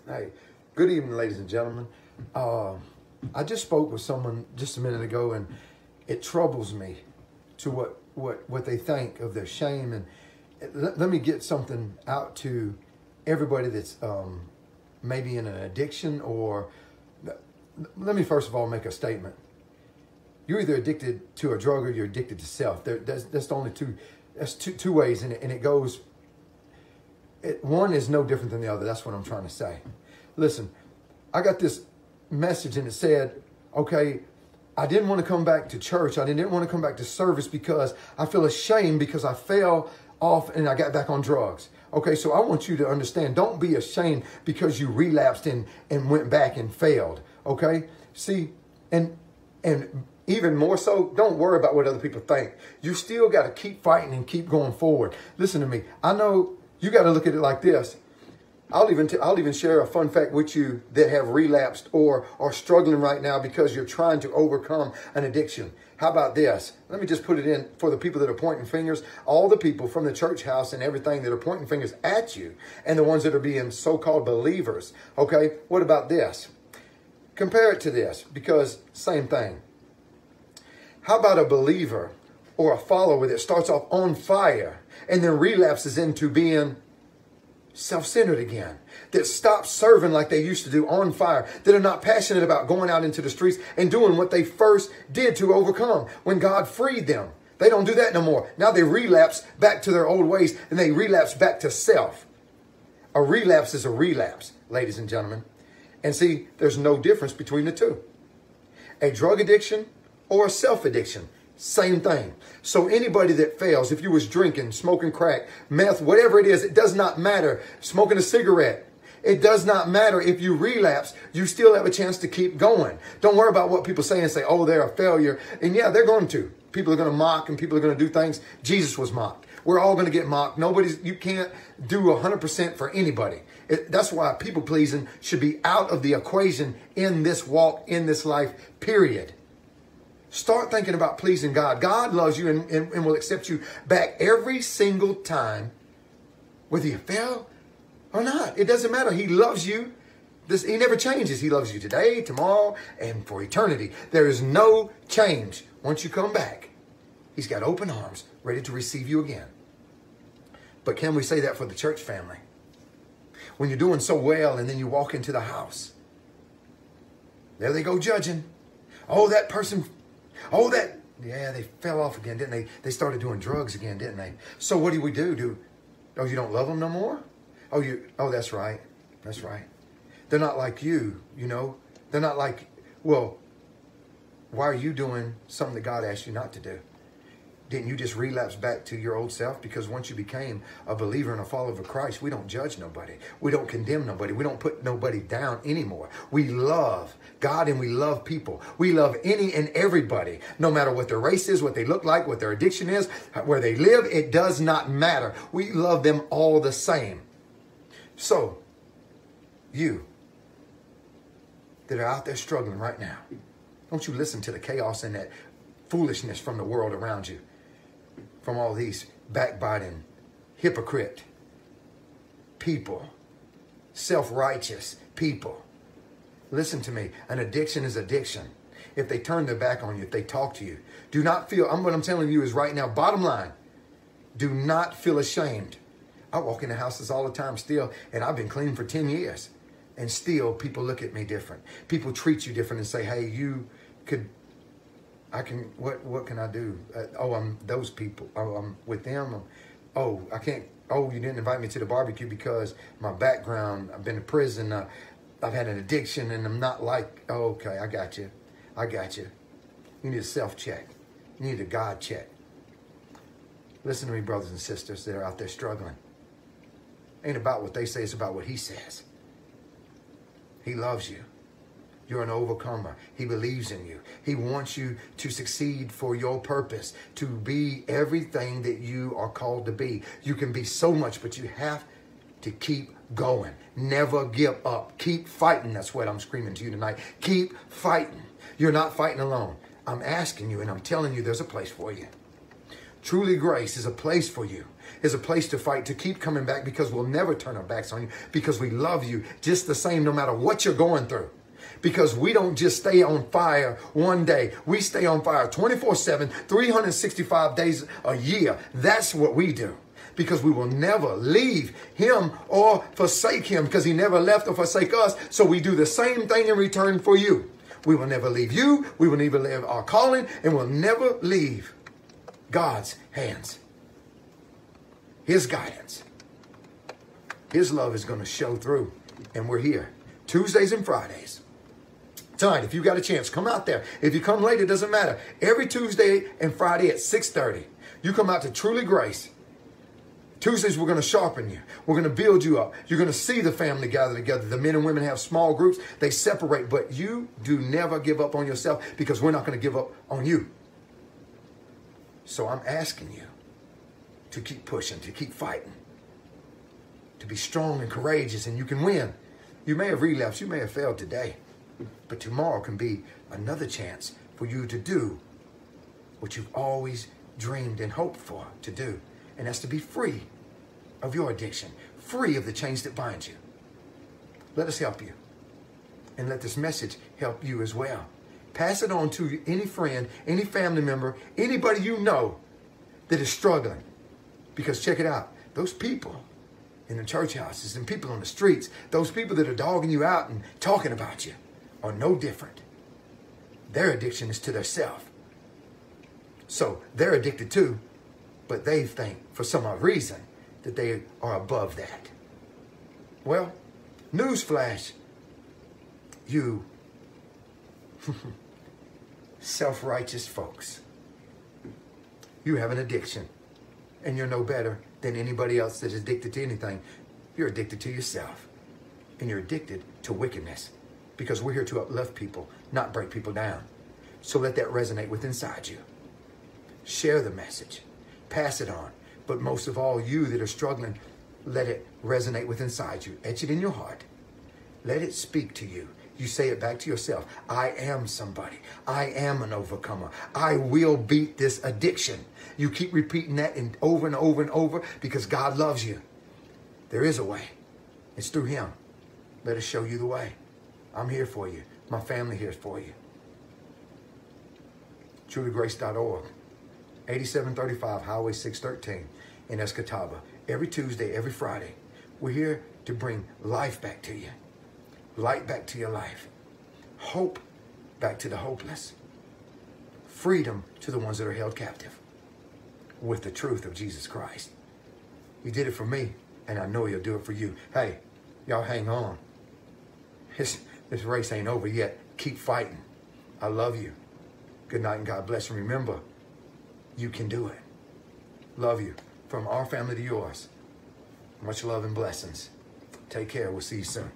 Hey, good evening, ladies and gentlemen. I just spoke with someone just a minute ago, and it troubles me to what they think of their shame. And let me get something out to everybody that's maybe in an addiction, or let me first of all make a statement. You're either addicted to a drug or you're addicted to self. That's the only two. That's two ways, and it goes. One is no different than the other. That's what I'm trying to say. Listen, I got this message and it said, okay, I didn't want to come back to church. I didn't want to come back to service because I feel ashamed because I fell off and I got back on drugs. Okay, so I want you to understand, don't be ashamed because you relapsed and went back and failed. Okay, see, and even more so, don't worry about what other people think. You still got to keep fighting and keep going forward. Listen to me. I know you got to look at it like this. I'll even share a fun fact with you that have relapsed or are struggling right now because you're trying to overcome an addiction. How about this? Let me just put it in for the people that are pointing fingers. All the people from the church house and everything that are pointing fingers at you, and the ones that are being so-called believers. Okay, what about this? Compare it to this, because same thing. How about a believer or a follower that starts off on fire and then relapses into being self-centered again, that stops serving like they used to do, on fire, that are not passionate about going out into the streets and doing what they first did to overcome when God freed them? They don't do that no more. Now they relapse back to their old ways, and they relapse back to self. A relapse is a relapse, ladies and gentlemen. And see, there's no difference between the two. A drug addiction or a self-addiction, same thing. So anybody that fails, if you was drinking, smoking crack, meth, whatever it is, it does not matter. Smoking a cigarette, it does not matter. If you relapse, you still have a chance to keep going. Don't worry about what people say and say, oh, they're a failure. And yeah, they're going to. People are going to mock and people are going to do things. Jesus was mocked. We're all going to get mocked. You can't do 100% for anybody. That's why people pleasing should be out of the equation in this walk, in this life, period. Start thinking about pleasing God. God loves you and will accept you back every single time, whether you fail or not. It doesn't matter. He loves you. He never changes. He loves you today, tomorrow, and for eternity. There is no change. Once you come back, he's got open arms, ready to receive you again. But can we say that for the church family? When you're doing so well and then you walk into the house, there they go judging. Oh, that person... Oh, yeah, they fell off again, didn't they? They started doing drugs again, didn't they? So what do we do? Oh, you don't love them no more? Oh, that's right. That's right. They're not like you, you know. They're not like, well, why are you doing something that God asked you not to do? Didn't you just relapse back to your old self? Because once you became a believer and a follower of Christ, we don't judge nobody. We don't condemn nobody. We don't put nobody down anymore. We love God and we love people. We love any and everybody, no matter what their race is, what they look like, what their addiction is, where they live. It does not matter. We love them all the same. So, you that are out there struggling right now, don't you listen to the chaos and that foolishness from the world around you. From all these backbiting, hypocrite people, self-righteous people. Listen to me. An addiction is addiction. If they turn their back on you, if they talk to you, do not feel, what I'm telling you is right now, bottom line, do not feel ashamed. I walk into houses all the time still, and I've been clean for 10 years. And still, people look at me different. People treat you different and say, hey, what can I do? I'm those people. Oh, I'm with them. I can't. Oh, you didn't invite me to the barbecue because my background, I've been to prison. I've had an addiction and I'm not like, oh, okay, I got you. You need a self-check. You need a God check. Listen to me, brothers and sisters that are out there struggling. Ain't about what they say, it's about what he says. He loves you. You're an overcomer. He believes in you. He wants you to succeed for your purpose, to be everything that you are called to be. You can be so much, but you have to keep going. Never give up. Keep fighting. That's what I'm screaming to you tonight. Keep fighting. You're not fighting alone. I'm asking you and I'm telling you there's a place for you. Truly Grace is a place for you. is a place to fight, to keep coming back, because we'll never turn our backs on you, because we love you just the same no matter what you're going through. Because we don't just stay on fire one day. We stay on fire 24/7, 365 days a year. That's what we do. Because we will never leave him or forsake him, because he never left or forsake us. So we do the same thing in return for you. We will never leave you. We will never leave our calling, and we'll never leave God's hands. His guidance. His love is going to show through. And we're here Tuesdays and Fridays. Tonight, if you got a chance, come out there. If you come late, it doesn't matter. Every Tuesday and Friday at 6:30, you come out to Truly Grace. Tuesdays, we're going to sharpen you. We're going to build you up. You're going to see the family gather together. The men and women have small groups. They separate, but you do never give up on yourself, because we're not going to give up on you. So I'm asking you to keep pushing, to keep fighting, to be strong and courageous, and you can win. You may have relapsed. You may have failed today. But tomorrow can be another chance for you to do what you've always dreamed and hoped for to do. And that's to be free of your addiction, free of the chains that bind you. Let us help you. And let this message help you as well. Pass it on to any friend, any family member, anybody you know that is struggling. Because check it out, those people in the church houses and people on the streets, those people that are dogging you out and talking about you, are no different. Their addiction is to their self. So they're addicted too, but they think for some odd reason that they are above that. Well, newsflash, you self-righteous folks, you have an addiction, and you're no better than anybody else that is addicted to anything. You're addicted to yourself, and you're addicted to wickedness. Because we're here to uplift people, not break people down. So let that resonate with inside you. Share the message. Pass it on. But most of all, you that are struggling, let it resonate with inside you. Etch it in your heart. Let it speak to you. You say it back to yourself. I am somebody. I am an overcomer. I will beat this addiction. You keep repeating that over and over and over, because God loves you. There is a way. It's through him. Let us show you the way. I'm here for you. My family here for you. TrulyGrace.org. 8735 Highway 613 in Escataba. Every Tuesday, every Friday. We're here to bring life back to you. Light back to your life. Hope back to the hopeless. Freedom to the ones that are held captive. With the truth of Jesus Christ. You did it for me, and I know you'll do it for you. Hey, y'all hang on. This race ain't over yet. Keep fighting. I love you. Good night and God bless. And remember, you can do it. Love you. From our family to yours. Much love and blessings. Take care. We'll see you soon.